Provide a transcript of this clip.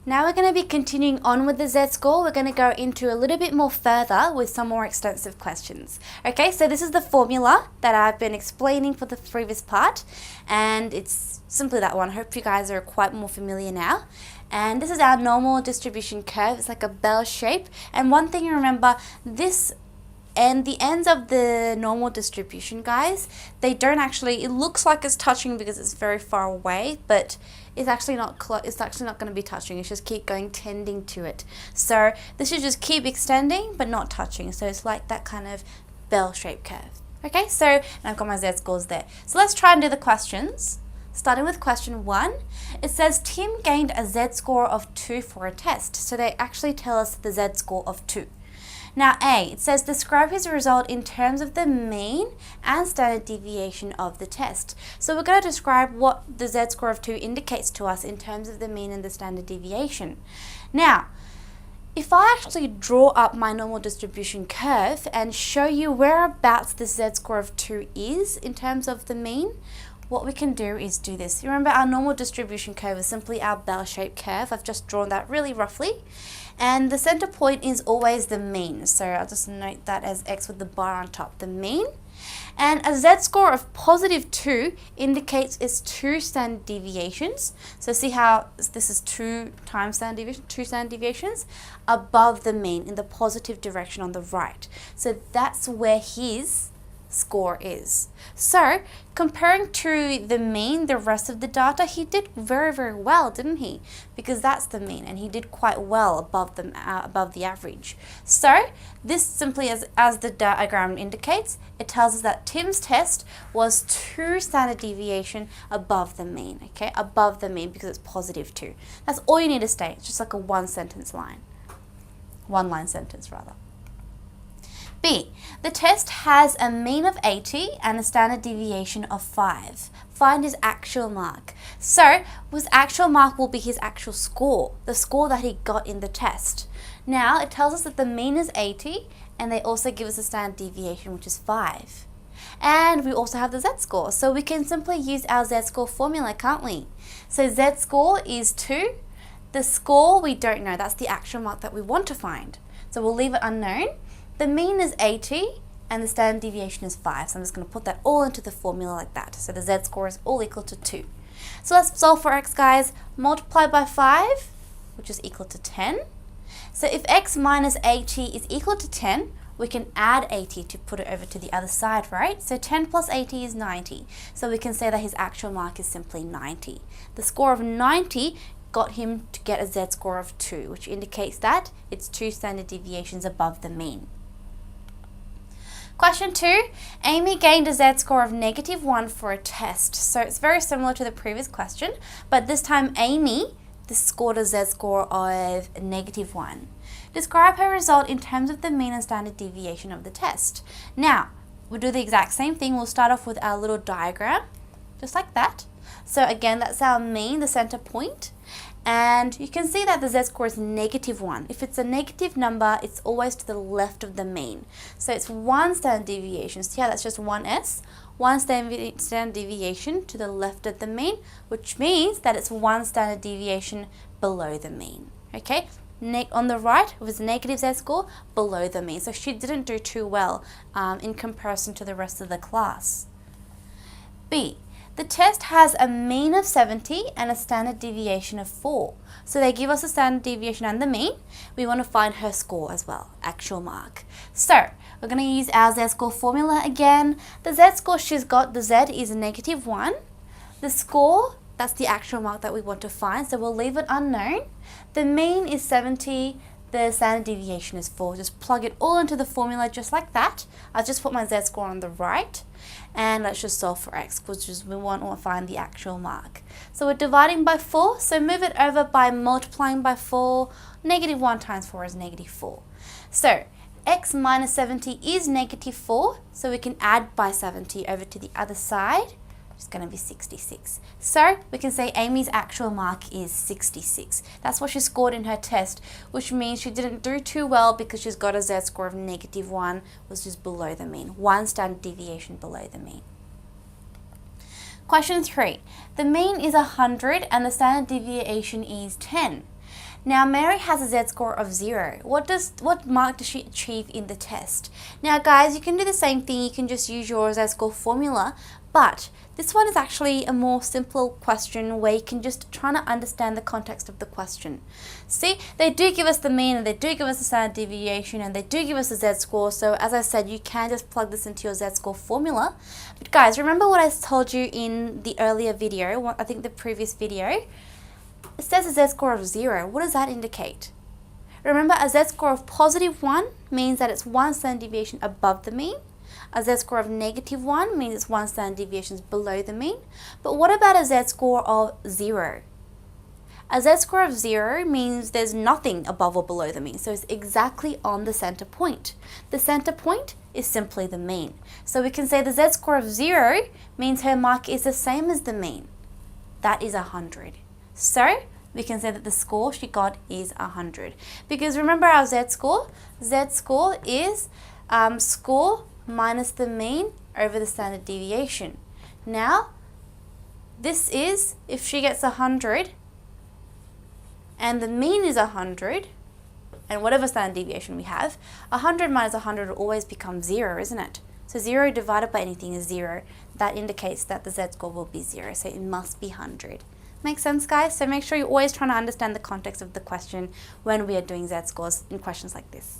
Now we're going to be continuing on with the Z-score. We're going to go into a little bit more further with some more extensive questions. Okay, so this is the formula that I've been explaining for the previous part, and it's simply that one. I hope you guys are quite more familiar now. And this is our normal distribution curve. It's like a bell shape. And one thing you remember, this and the ends of the normal distribution, guys, they don't actually, it looks like it's touching because it's very far away, but it's actually not going to be touching. It's just keep going, tending to it. So this should just keep extending but not touching. So it's like that kind of bell-shaped curve. Okay, so and I've got my Z-scores there. So let's try and do the questions. Starting with question 1, it says Tim gained a Z-score of 2 for a test. So they actually tell us the Z-score of 2. Now A, it says describe his result in terms of the mean and standard deviation of the test. So we're going to describe what the Z-score of 2 indicates to us in terms of the mean and the standard deviation. Now, if I actually draw up my normal distribution curve and show you whereabouts the Z-score of 2 is in terms of the mean, what we can do is do this. You remember our normal distribution curve is simply our bell-shaped curve. I've just drawn that really roughly. And the center point is always the mean. So I'll just note that as X with the bar on top, the mean. And a Z-score of positive 2 indicates it's 2 standard deviations. So see how this is 2 times standard deviation, 2 standard deviations above the mean in the positive direction on the right. So that's where his score is. So comparing to the mean, the rest of the data, he did very, very well, didn't he? Because that's the mean, and he did quite well above the average. So this simply, as the diagram indicates, it tells us that Tim's test was 2 standard deviation above the mean. Okay, above the mean because it's positive 2. That's all you need to state. It's just like a one line sentence rather. B, the test has a mean of 80 and a standard deviation of 5. Find his actual mark. So, his actual mark will be his actual score, the score that he got in the test. Now, it tells us that the mean is 80 and they also give us a standard deviation, which is 5. And we also have the Z-score. So we can simply use our Z-score formula, can't we? So Z-score is 2. The score we don't know. That's the actual mark that we want to find. So we'll leave it unknown. The mean is 80 and the standard deviation is 5. So I'm just going to put that all into the formula like that. So the Z-score is all equal to 2. So let's solve for X, guys. Multiply by 5, which is equal to 10. So if X minus 80 is equal to 10, we can add 80 to put it over to the other side, right? So 10 plus 80 is 90. So we can say that his actual mark is simply 90. The score of 90 got him to get a Z-score of 2, which indicates that it's 2 standard deviations above the mean. Question 2, Amy gained a Z-score of -1 for a test. So it's very similar to the previous question, but this time Amy scored a Z-score of -1. Describe her result in terms of the mean and standard deviation of the test. Now, we'll do the exact same thing. We'll start off with our little diagram, just like that. So again, that's our mean, the center point. And you can see that the Z-score is -1. If it's a negative number, it's always to the left of the mean. So it's 1 standard deviation. See how that's just 1s? 1 standard deviation to the left of the mean, which means that it's 1 standard deviation below the mean. Okay? On the right, with a negative Z-score, below the mean. So she didn't do too well in comparison to the rest of the class. B, the test has a mean of 70 and a standard deviation of 4. So they give us a standard deviation and the mean. We want to find her score as well, actual mark. So we're going to use our Z-score formula again. The Z-score she's got, the Z is -1. The score, that's the actual mark that we want to find, so we'll leave it unknown. The mean is 70, the standard deviation is 4. Just plug it all into the formula just like that. I'll just put my Z-score on the right, and let's just solve for X, because we want to find the actual mark. So we're dividing by 4, so move it over by multiplying by 4. -1 times 4 is -4. So X minus 70 is -4, so we can add by 70 over to the other side, which is going to be 66. So we can say Amy's actual mark is 66. That's what she scored in her test, which means she didn't do too well because she's got a Z-score of -1, which is below the mean, 1 standard deviation below the mean. Question 3. The mean is 100 and the standard deviation is 10. Now Mary has a z-score of 0. What mark does she achieve in the test? Now guys, you can do the same thing, you can just use your z-score formula, but this one is actually a more simple question where you can just try to understand the context of the question. See, they do give us the mean and they do give us the standard deviation and they do give us a z-score, so as I said, you can just plug this into your z-score formula. But guys, remember what I told you in the earlier video, I think the previous video? It says a z-score of 0. What does that indicate? Remember, a z-score of positive 1 means that it's 1 standard deviation above the mean. A z-score of negative 1 means it's 1 standard deviation below the mean. But what about a z-score of 0? A z-score of 0 means there's nothing above or below the mean, so it's exactly on the center point. The center point is simply the mean. So we can say the z-score of 0 means her mark is the same as the mean. That is 100. So we can say that the score she got is 100. Because remember our z-score? Z-score is score minus the mean over the standard deviation. Now, this is, if she gets 100, and the mean is 100, and whatever standard deviation we have, 100 minus 100 will always become 0, isn't it? So 0 divided by anything is 0. That indicates that the z-score will be 0, so it must be 100. Make sense, guys? So make sure you're always trying to understand the context of the question when we are doing z-scores in questions like this.